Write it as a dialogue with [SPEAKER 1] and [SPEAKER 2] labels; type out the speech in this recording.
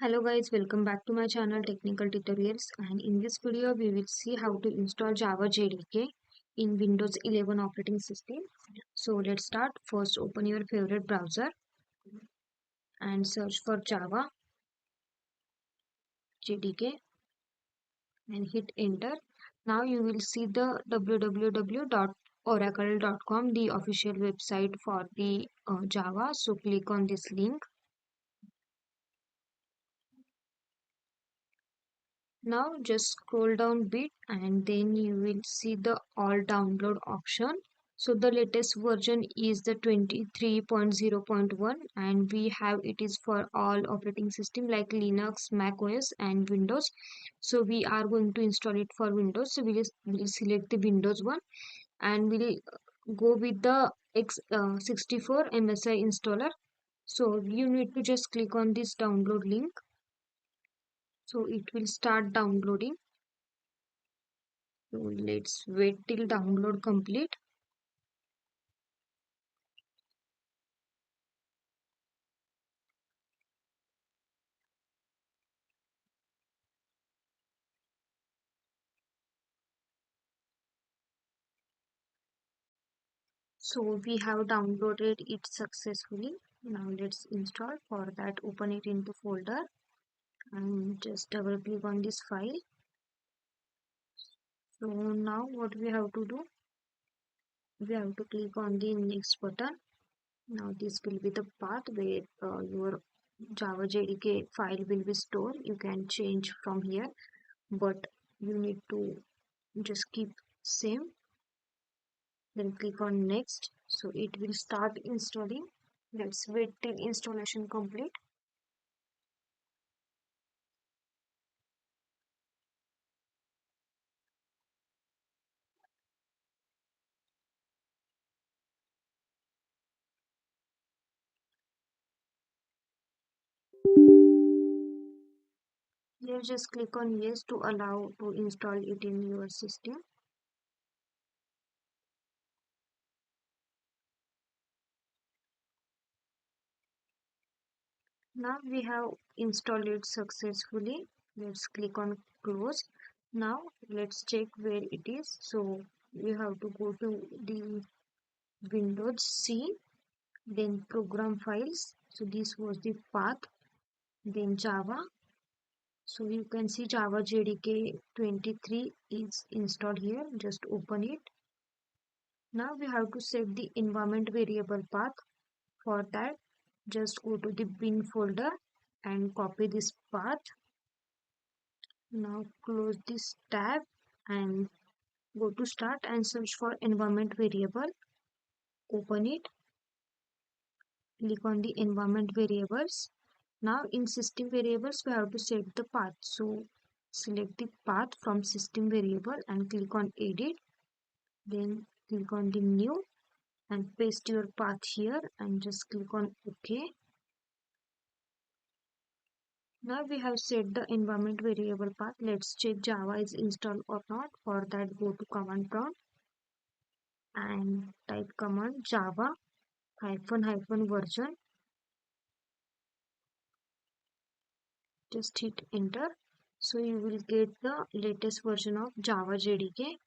[SPEAKER 1] Hello guys, welcome back to my channel Technical Tutorials, and in this video we will see how to install Java JDK in Windows 11 operating system. So let's start. First open your favorite browser and search for Java JDK and hit enter. Now you will see the www.oracle.com, the official website for the Java. So click on this link. Now just scroll down bit and then you will see the all download option. So the latest version is the 23.0.1 and we have it is for all operating system like Linux, Mac OS and Windows. So we are going to install it for Windows. So we'll select the Windows one and we'll go with the X64 MSI installer. So you need to just click on this download link. So it will start downloading. So let's wait till download complete. So we have downloaded it successfully. Now let's install. For that, open it into folder and just double click on this file. So now what we have to do, we have to click on the next button. Now this will be the path where your Java JDK file will be stored. You can change from here, but you need to just keep same. Then click on next. So it will start installing. Let's wait till installation complete. Here just click on yes to allow to install it in your system. Now we have installed it successfully. Let's click on close. Now let's check where it is. So we have to go to the Windows C, then program files. So this was the path, then Java. So you can see Java JDK 23 is installed here. Just open it. Now we have to set the environment variable path. For that, just go to the bin folder and copy this path. Now close this tab and go to start and search for environment variable. Open it. Click on the environment variables. Now in system variables, we have to set the path. So select the path from system variable and click on edit. Then click on the new and paste your path here and just click on OK. Now we have set the environment variable path. Let's check Java is installed or not. For that, go to command prompt and type command java hyphen version. Just hit enter. So you will get the latest version of Java JDK.